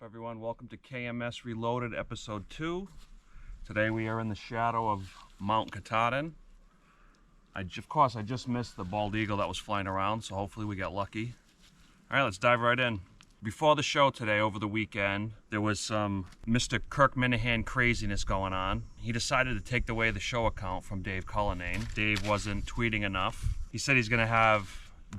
everyone? Welcome to KMS Reloaded episode 2. Today we are in the shadow of Mount Katahdin. Of course, I just missed the bald eagle that was flying around, so hopefully we get lucky. All right, let's dive right in. Before the show today, over the weekend, there was some Mr. Kirk Minihan craziness going on. He decided to take away the show account from Dave Cullinane. Dave wasn't tweeting enough. He said he's gonna have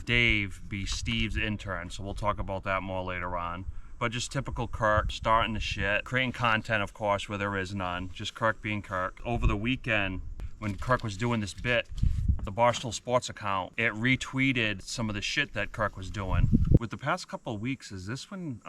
Dave be Steve's intern, so we'll talk about that more later on. But just typical Kirk, starting the shit, creating content, of course, where there is none. Just Kirk being Kirk. Over the weekend, when Kirk was doing this bit, the Barstool Sports account, it retweeted some of the shit that Kirk was doing. With the past couple of weeks, is this when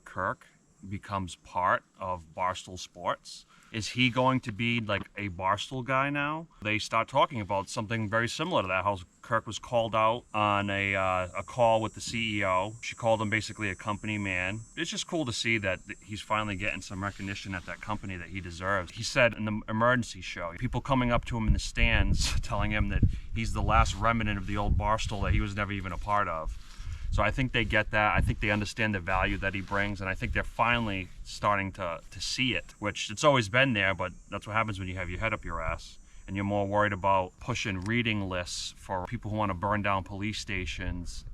Kirk becomes part of Barstool Sports? Is he going to be like a Barstool guy now? They start talking about something very similar to that, how Kirk was called out on a call with the CEO. She called him basically a company man. It's just cool to see that he's finally getting some recognition at that company that he deserves. He said in the emergency show, people coming up to him in the stands telling him that he's the last remnant of the old Barstool that he was never even a part of. So I think they get that. I think they understand the value that he brings, and I think they're finally starting to see it, which it's always been there, but that's what happens when you have your head up your ass and you're more worried about pushing reading lists for people who want to burn down police stations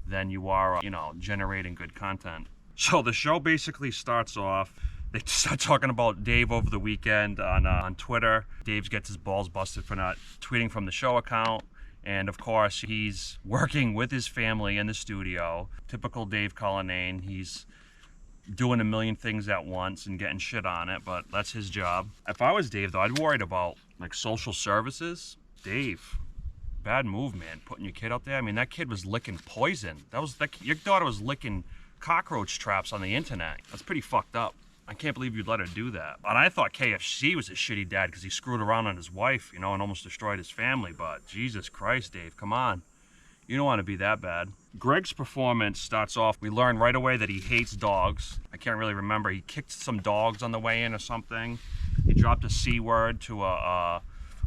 than you are, generating good content. So the show basically starts off, they start talking about Dave over the weekend on Twitter. Dave gets his balls busted for not tweeting from the show account. And of course, he's working with his family in the studio. Typical Dave Cullinane. He's doing a million things at once and getting shit on it, but that's his job. If I was Dave, though, I'd be worried about like social services. Dave, bad move, man. Putting your kid out there. I mean, that kid was licking poison. Your daughter was licking cockroach traps on the internet. That's pretty fucked up. I can't believe you'd let her do that. And I thought KFC was a shitty dad because he screwed around on his wife, and almost destroyed his family. But Jesus Christ, Dave, come on. You don't want to be that bad. Greg's performance starts off, we learn right away that he hates dogs. I can't really remember. He kicked some dogs on the way in or something. He dropped a C word to a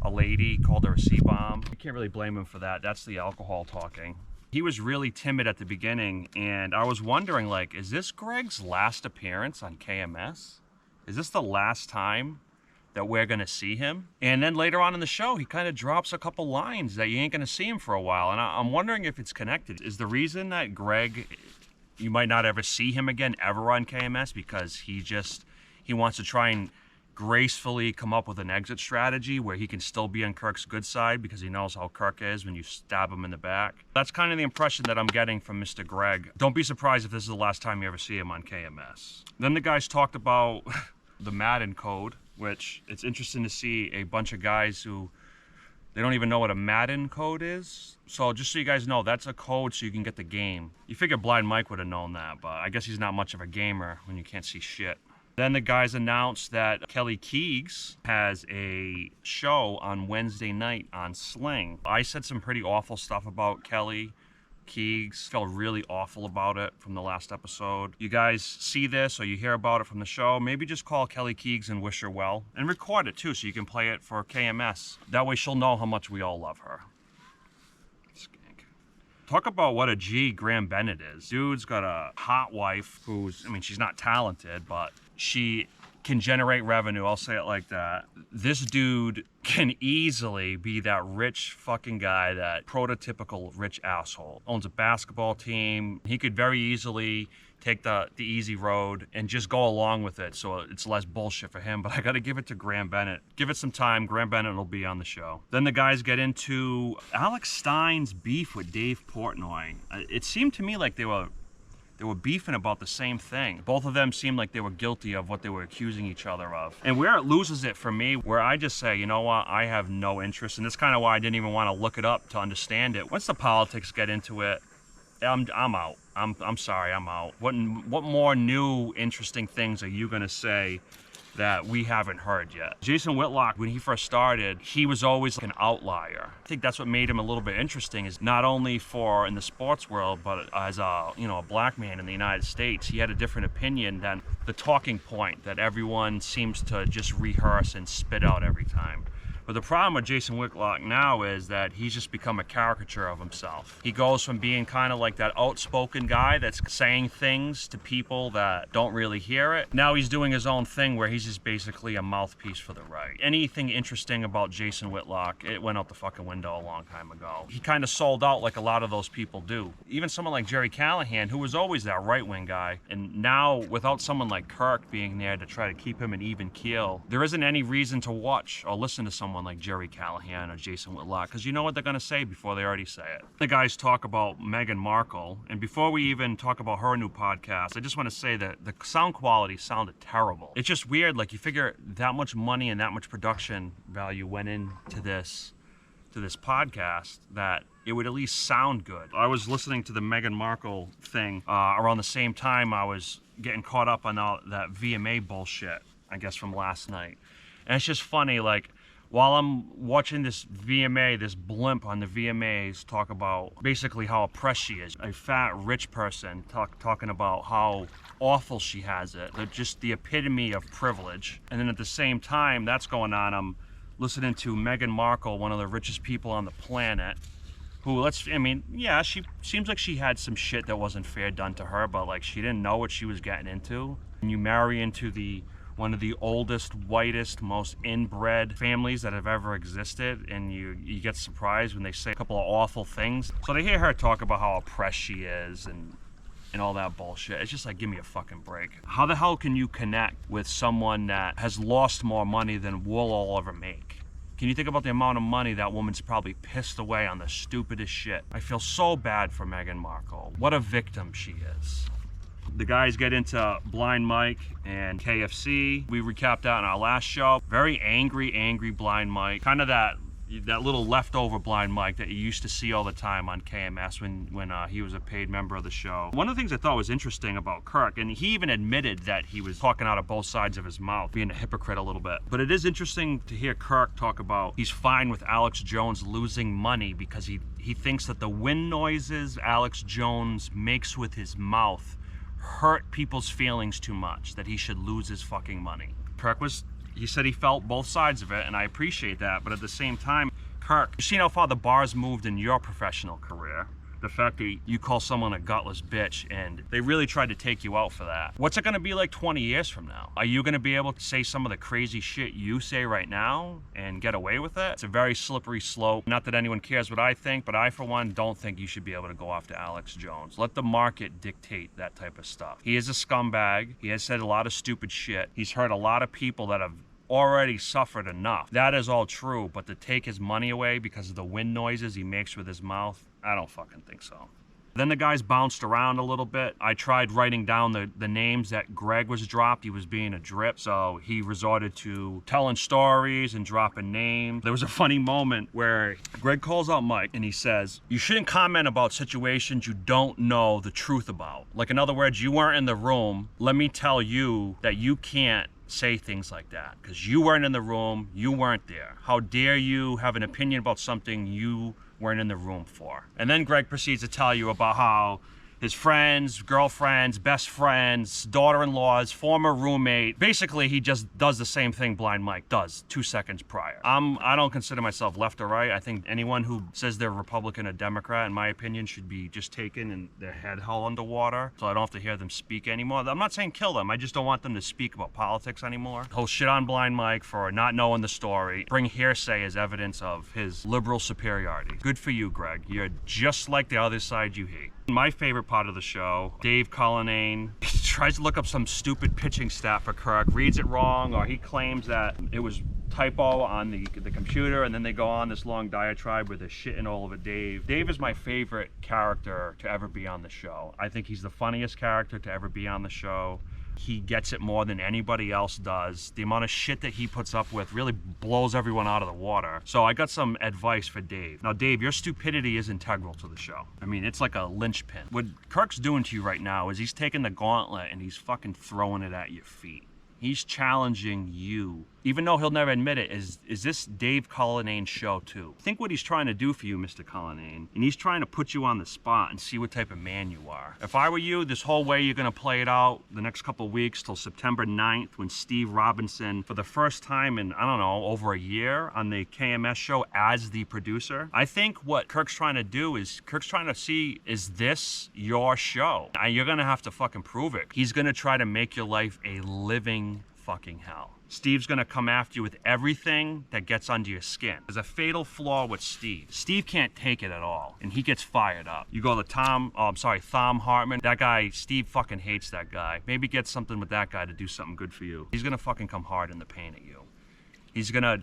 lady, called her a C-bomb. I can't really blame him for that. That's the alcohol talking. He was really timid at the beginning, and I was wondering, is this Greg's last appearance on KMS? Is this the last time that we're going to see him? And then later on in the show, he kind of drops a couple lines that you ain't going to see him for a while, and I'm wondering if it's connected. Is the reason that Greg, you might not ever see him again ever on KMS because he wants to try and gracefully come up with an exit strategy where he can still be on Kirk's good side because he knows how Kirk is when you stab him in the back? That's kind of the impression that I'm getting from Mr. Greg. Don't be surprised if this is the last time you ever see him on KMS. Then the guys talked about the Madden code, which it's interesting to see a bunch of guys who they don't even know what a Madden code is. So just so you guys know, that's a code so you can get the game. You figure Blind Mike would have known that, but I guess he's not much of a gamer when you can't see shit. Then the guys announced that Kelly Keegs has a show on Wednesday night on Sling. I said some pretty awful stuff about Kelly Keegs. Felt really awful about it from the last episode. You guys see this or you hear about it from the show, maybe just call Kelly Keegs and wish her well. And record it too so you can play it for KMS. That way she'll know how much we all love her. Talk about what a G Graham Bennett is. Dude's got a hot wife she's not talented, but she can generate revenue. I'll say it like that. This dude can easily be that rich fucking guy, that prototypical rich asshole. Owns a basketball team. He could very easily take the easy road and just go along with it so it's less bullshit for him. But I got to give it to Graham Bennett. Give it some time. Graham Bennett will be on the show. Then the guys get into Alex Stein's beef with Dave Portnoy. It seemed to me like they were beefing about the same thing. Both of them seemed like they were guilty of what they were accusing each other of. And where it loses it for me, where I just say, you know what, I have no interest. And that's kind of why I didn't even want to look it up to understand it. Once the politics get into it, I'm out. I'm sorry, I'm out. What more new, interesting things are you gonna say that we haven't heard yet? Jason Whitlock, when he first started, he was always like an outlier. I think that's what made him a little bit interesting, is not only for in the sports world, but as a black man in the United States, he had a different opinion than the talking point that everyone seems to just rehearse and spit out every time. But the problem with Jason Whitlock now is that he's just become a caricature of himself. He goes from being kind of like that outspoken guy that's saying things to people that don't really hear it. Now he's doing his own thing where he's just basically a mouthpiece for the right. Anything interesting about Jason Whitlock, it went out the fucking window a long time ago. He kind of sold out like a lot of those people do. Even someone like Jerry Callahan, who was always that right-wing guy, and now without someone like Kirk being there to try to keep him an even keel, there isn't any reason to watch or listen to someone like Jerry Callahan or Jason Whitlock, because you know what they're going to say before they already say it. The guys talk about Meghan Markle, and before we even talk about her new podcast, I just want to say that the sound quality sounded terrible. It's just weird, like you figure that much money and that much production value went into this podcast, that it would at least sound good. I was listening to the Meghan Markle thing around the same time I was getting caught up on all that VMA bullshit, I guess, from last night. And it's just funny, like, while I'm watching this VMA, this blimp on the VMAs talk about basically how oppressed she is, a fat rich person talking about how awful she has it, just the epitome of privilege. And then at the same time that's going on, I'm listening to Meghan Markle, one of the richest people on the planet, who, she seems like she had some shit that wasn't fair done to her, but like she didn't know what she was getting into. And you marry into one of the oldest, whitest, most inbred families that have ever existed, and you get surprised when they say a couple of awful things. So to hear her talk about how oppressed she is and all that bullshit, it's just like, give me a fucking break. How the hell can you connect with someone that has lost more money than we'll all ever make? Can you think about the amount of money that woman's probably pissed away on the stupidest shit? I feel so bad for Meghan Markle. What a victim she is. The guys get into Blind Mike and KFC. We recapped that in our last show. Very angry Blind Mike. Kind of that little leftover Blind Mike that you used to see all the time on KMS when he was a paid member of the show. One of the things I thought was interesting about Kirk, and he even admitted that he was talking out of both sides of his mouth, being a hypocrite a little bit. But it is interesting to hear Kirk talk about he's fine with Alex Jones losing money because he thinks that the wind noises Alex Jones makes with his mouth hurt people's feelings too much, that he should lose his fucking money. He said he felt both sides of it, and I appreciate that, but at the same time, Kirk, you've seen how far the bar's moved in your professional career. The fact that you call someone a gutless bitch, and they really tried to take you out for that. What's it gonna be like 20 years from now? Are you gonna be able to say some of the crazy shit you say right now and get away with it? It's a very slippery slope. Not that anyone cares what I think, but I, for one, don't think you should be able to go after Alex Jones. Let the market dictate that type of stuff. He is a scumbag. He has said a lot of stupid shit. He's hurt a lot of people that have already suffered enough. That is all true, but to take his money away because of the wind noises he makes with his mouth, I don't fucking think so. Then the guys bounced around a little bit. I tried writing down the names that Greg was dropped. He was being a drip, so he resorted to telling stories and dropping names. There was a funny moment where Greg calls out Mike and he says, "You shouldn't comment about situations you don't know the truth about." Like, in other words, you weren't in the room. Let me tell you that you can't say things like that because you weren't in the room, you weren't there. How dare you have an opinion about something you weren't in the room for? And then Greg proceeds to tell you about how his friends, girlfriends, best friends, daughter-in-laws, former roommate. Basically, he just does the same thing Blind Mike does 2 seconds prior. I don't consider myself left or right. I think anyone who says they're Republican or Democrat, in my opinion, should be just taken and their head held underwater, so I don't have to hear them speak anymore. I'm not saying kill them. I just don't want them to speak about politics anymore. He'll shit on Blind Mike for not knowing the story, bring hearsay as evidence of his liberal superiority. Good for you, Greg. You're just like the other side you hate. My favorite part of the show, Dave Cullinane tries to look up some stupid pitching stat for Kirk, reads it wrong, or he claims that it was typo on the computer, and then they go on this long diatribe where they're shitting all over Dave. Dave is my favorite character to ever be on the show. I think he's the funniest character to ever be on the show. He gets it more than anybody else does. The amount of shit that he puts up with really blows everyone out of the water. So I got some advice for Dave. Now, Dave, your stupidity is integral to the show. I mean, it's like a linchpin. What Kirk's doing to you right now is he's taking the gauntlet and he's fucking throwing it at your feet. He's challenging you. even though he'll never admit it, is this Dave Cullinane show too. Think what he's trying to do for you, Mr. Cullinane. And he's trying to put you on the spot and see what type of man you are. If I were you, this whole way you're gonna play it out the next couple of weeks till September 9th when Steve Robinson, for the first time in, I don't know, over a year on the KMS show as the producer. I think what Kirk's trying to do is, Kirk's trying to see, is this your show? Now, you're gonna have to fucking prove it. He's gonna try to make your life a living fucking hell. Steve's gonna come after you with everything that gets under your skin. There's a fatal flaw with Steve. Steve can't take it at all, and he gets fired up. You go to Thom Hartman. That guy, Steve fucking hates that guy. Maybe get something with that guy to do something good for you. He's gonna fucking come hard in the paint at you. He's gonna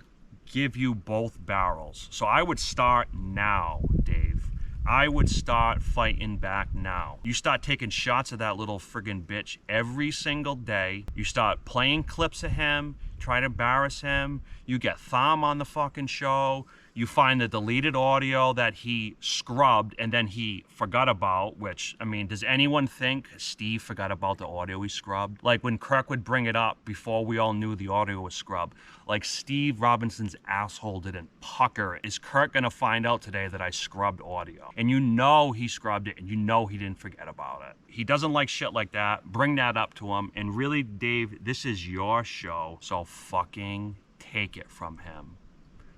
give you both barrels. So I would start now, Dave. I would start fighting back now. You start taking shots of that little friggin' bitch every single day. You start playing clips of him, try to embarrass him. You get Thom on the fucking show. You find the deleted audio that he scrubbed and then he forgot about, which, I mean, does anyone think Steve forgot about the audio he scrubbed? Like when Kirk would bring it up before we all knew the audio was scrubbed, like Steve Robinson's asshole didn't pucker. Is Kirk gonna find out today that I scrubbed audio? And you know he scrubbed it and you know he didn't forget about it. He doesn't like shit like that. Bring that up to him. And really, Dave, this is your show, so fucking take it from him.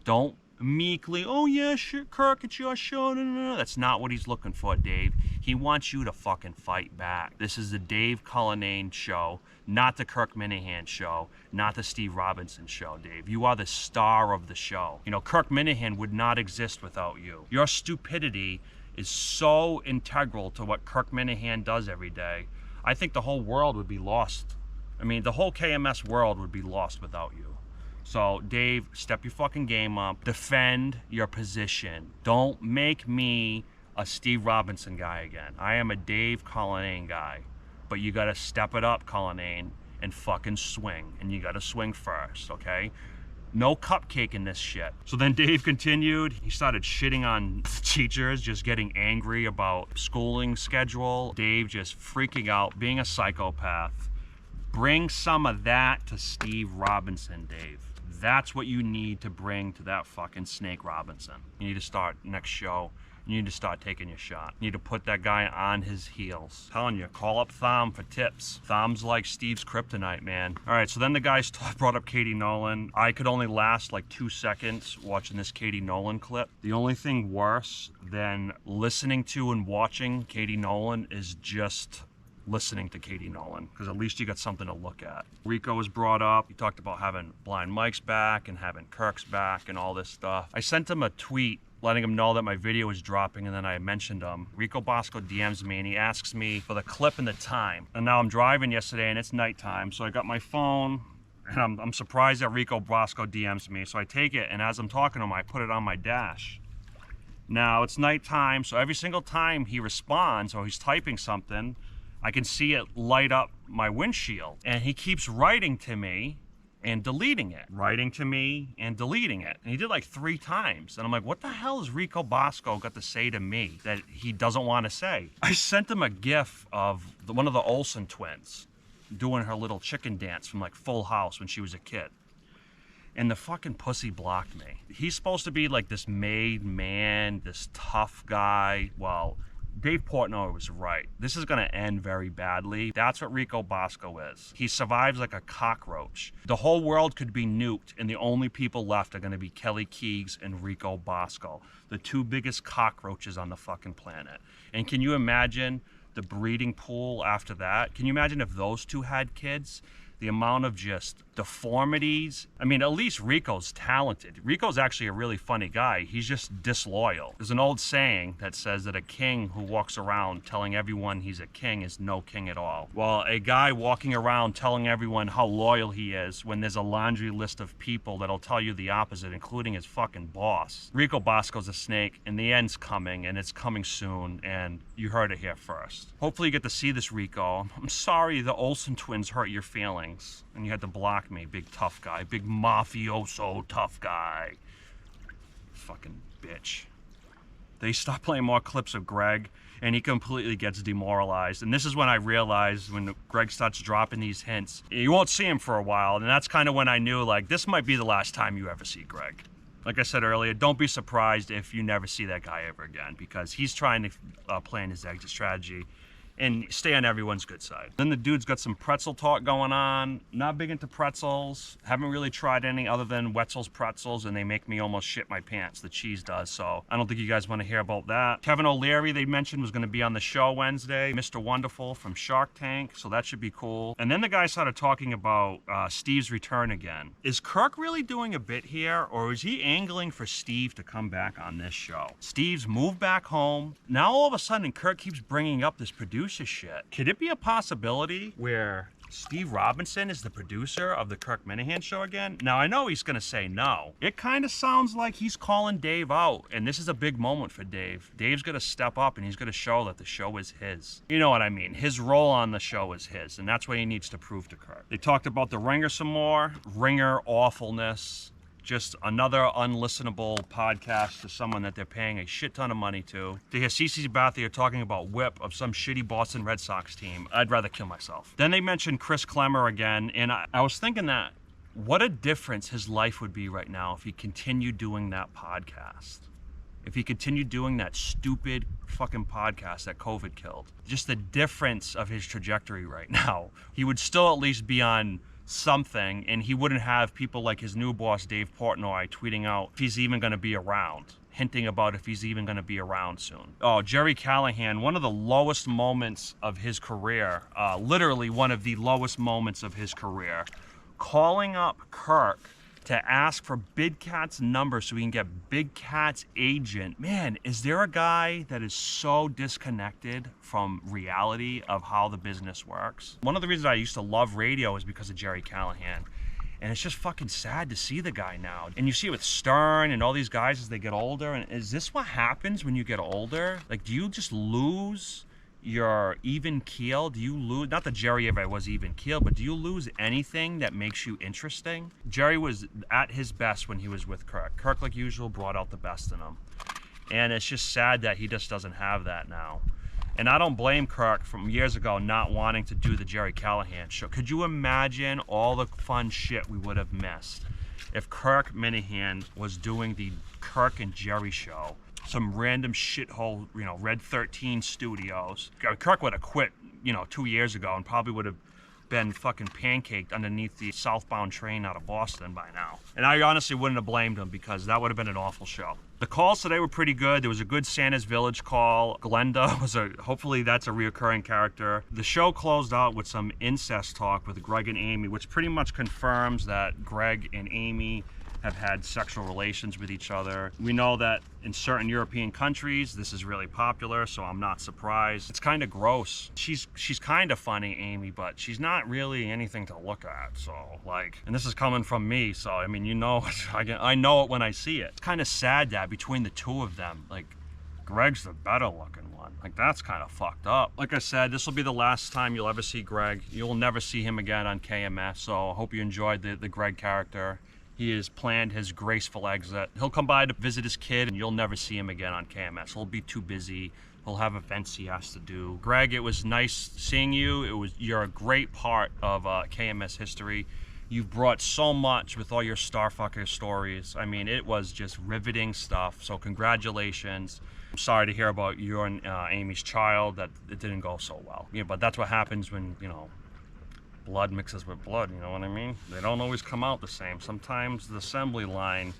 Don't meekly, oh yeah, sure, Kirk, it's your show. No. That's not what he's looking for, Dave. He wants you to fucking fight back. This is the Dave Cullinane show, not the Kirk Minihan show, not the Steve Robinson show, Dave. You are the star of the show. You know, Kirk Minihan would not exist without you. Your stupidity is so integral to what Kirk Minihan does every day. I think the whole world would be lost. I mean, the whole KMS world would be lost without you. So, Dave, step your fucking game up. Defend your position. Don't make me a Steve Robinson guy again. I am a Dave Cullinane guy. But you gotta step it up, Cullinane, and fucking swing. And you gotta swing first, okay? No cupcake in this shit. So then Dave continued. He started shitting on teachers, just getting angry about schooling schedule. Dave just freaking out, being a psychopath. Bring some of that to Steve Robinson, Dave. That's what you need to bring to that fucking Snake Robinson. You need to start next show. You need to start taking your shot. You need to put that guy on his heels. I'm telling you, call up Thom for tips. Thom's like Steve's kryptonite, man. All right, so then the guys brought up Katie Nolan. I could only last like 2 seconds watching this Katie Nolan clip. The only thing worse than listening to and watching Katie Nolan is just listening to Katie Nolan, because at least you got something to look at. Rico was brought up. He talked about having Blind Mike's back and having Kirk's back and all this stuff. I sent him a tweet letting him know that my video was dropping, and then I mentioned him. Rico Bosco DMs me and he asks me for the clip and the time. And now I'm driving yesterday and it's nighttime, so I got my phone and I'm surprised that Rico Bosco DMs me. So I take it, and as I'm talking to him, I put it on my dash. Now it's nighttime, so every single time he responds or he's typing something, I can see it light up my windshield. And he keeps writing to me and deleting it. Writing to me and deleting it. And he did like 3 times. And I'm like, what the hell has Rico Bosco got to say to me that he doesn't want to say? I sent him a gif of one of the Olsen twins doing her little chicken dance from like Full House when she was a kid. And the fucking pussy blocked me. He's supposed to be like this made man, this tough guy. Well, Dave Portnoy was right. This is gonna end very badly. That's what Rico Bosco is. He survives like a cockroach. The whole world could be nuked, and the only people left are gonna be Kelly Keegs and Rico Bosco, the 2 biggest cockroaches on the fucking planet. And can you imagine the breeding pool after that? Can you imagine if those 2 had kids? The amount of just deformities. I mean, at least Rico's talented. Rico's actually a really funny guy. He's just disloyal. There's an old saying that says that a king who walks around telling everyone he's a king is no king at all. Well, a guy walking around telling everyone how loyal he is when there's a laundry list of people that'll tell you the opposite, including his fucking boss. Rico Bosco's a snake, and the end's coming, and it's coming soon, and you heard it here first. Hopefully you get to see this, Rico. I'm sorry the Olsen twins hurt your feelings, and you had to block me, big tough guy, big mafioso tough guy. Fucking bitch. they stop playing more clips of Greg, and he completely gets demoralized. And this is when I realized, when Greg starts dropping these hints, you won't see him for a while, and that's kind of when I knew, like, this might be the last time you ever see Greg. Like I said earlier, don't be surprised if you never see that guy ever again, because he's trying to plan his exit strategy and stay on everyone's good side. Then the dude's got some pretzel talk going on. Not big into pretzels. Haven't really tried any other than Wetzel's pretzels, and they make me almost shit my pants. The cheese does, so I don't think you guys want to hear about that. Kevin O'Leary, they mentioned, was going to be on the show Wednesday. Mr. Wonderful from Shark Tank, so that should be cool. And then the guy started talking about Steve's return again. Is Kirk really doing a bit here, or is he angling for Steve to come back on this show? Steve's moved back home. Now all of a sudden Kirk keeps bringing up this producer shit. Could it be a possibility where Steve Robinson is the producer of the Kirk Minihan show again? Now, I know he's going to say no. It kind of sounds like he's calling Dave out, and this is a big moment for Dave. Dave's going to step up, and he's going to show that the show is his. You know what I mean? His role on the show is his, and that's what he needs to prove to Kirk. They talked about the Ringer some more. Ringer awfulness. Just another unlistenable podcast to someone that they're paying a shit ton of money to. To hear CeCe Bathier talking about whip of some shitty Boston Red Sox team, I'd rather kill myself. Then they mentioned Chris Klemmer again, and I was thinking that what a difference his life would be right now if he continued doing that podcast. If he continued doing that stupid fucking podcast that COVID killed. Just the difference of his trajectory right now. He would still at least be on something, and he wouldn't have people like his new boss Dave Portnoy tweeting out if he's even going to be around, hinting about if he's even going to be around soon. Oh, Jerry Callahan, one of the lowest moments of his career, literally one of the lowest moments of his career, calling up Kirk to ask for Big Cat's number so he can get Big Cat's agent. Man, is there a guy that is so disconnected from reality of how the business works? One of the reasons I used to love radio is because of Jerry Callahan. And it's just fucking sad to see the guy now. And you see it with Stern and all these guys as they get older. And is this what happens when you get older? Like, do you just lose your even keel? Do you lose, not that Jerry ever was even keel, but do you lose anything that makes you interesting? Jerry was at his best when he was with Kirk. Kirk, like usual, brought out the best in him. And it's just sad that he just doesn't have that now. And I don't blame Kirk from years ago not wanting to do the Jerry Callahan show. Could you imagine all the fun shit we would have missed if Kirk Minihan was doing the Kirk and Jerry show? Some random shithole, you know, Red 13 Studios. Kirk would have quit, 2 years ago and probably would have been fucking pancaked underneath the southbound train out of Boston by now. And I honestly wouldn't have blamed him because that would have been an awful show. The calls today were pretty good. There was a good Santa's Village call. Glenda was hopefully that's a reoccurring character. The show closed out with some incest talk with Greg and Amy, which pretty much confirms that Greg and Amy have had sexual relations with each other. We know that in certain European countries, this is really popular, so I'm not surprised. It's kind of gross. She's kind of funny, Amy, but she's not really anything to look at, so like, and this is coming from me, so I mean, I know it when I see it. It's kind of sad that between the two of them, like, Greg's the better looking one. Like, that's kind of fucked up. Like I said, this will be the last time you'll ever see Greg. You'll never see him again on KMS, so I hope you enjoyed the Greg character. He has planned his graceful exit. He'll come by to visit his kid, and you'll never see him again on KMS. He'll be too busy. He'll have events he has to do. Greg, it was nice seeing you. You're a great part of KMS history. You've brought so much with all your Starfucker stories. I mean, it was just riveting stuff. So congratulations. I'm sorry to hear about you and Amy's child, that it didn't go so well. Yeah, but that's what happens when, blood mixes with blood, you know what I mean? They don't always come out the same. Sometimes the assembly line,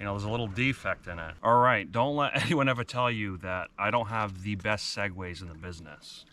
there's a little defect in it. All right, don't let anyone ever tell you that I don't have the best segues in the business.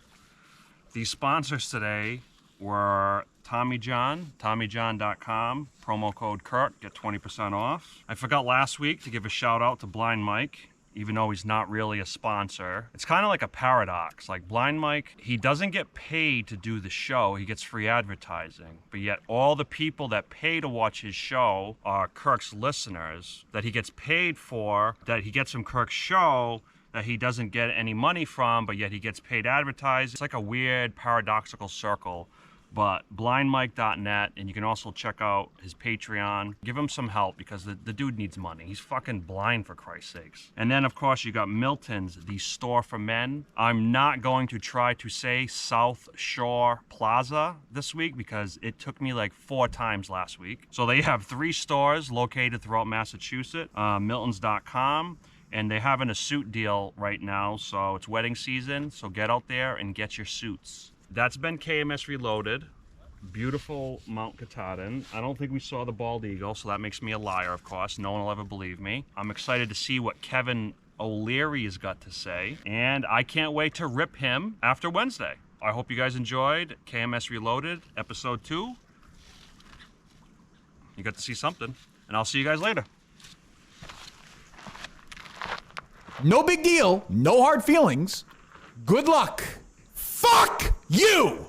The sponsors today were Tommy John, TommyJohn.com, promo code Kirk, get 20% off. I forgot last week to give a shout out to Blind Mike, even though he's not really a sponsor. It's kind of like a paradox. Like Blind Mike, he doesn't get paid to do the show, he gets free advertising. But yet all the people that pay to watch his show are Kirk's listeners, that he gets paid for, that he gets from Kirk's show, that he doesn't get any money from, but yet he gets paid advertising. It's like a weird paradoxical circle. But blindmike.net, and you can also check out his Patreon. Give him some help because the dude needs money. He's fucking blind, for Christ's sakes. And then, of course, you got Milton's, the store for men. I'm not going to try to say South Shore Plaza this week because it took me like 4 times last week. So they have 3 stores located throughout Massachusetts, miltons.com. And they're having a suit deal right now, so it's wedding season, so get out there and get your suits. That's been KMS Reloaded. Beautiful Mount Katahdin. I don't think we saw the bald eagle, so that makes me a liar, of course. No one will ever believe me. I'm excited to see what Kevin O'Leary has got to say, and I can't wait to rip him after Wednesday. I hope you guys enjoyed KMS Reloaded, episode 2. You got to see something, and I'll see you guys later. No big deal. No hard feelings. Good luck. Fuck you!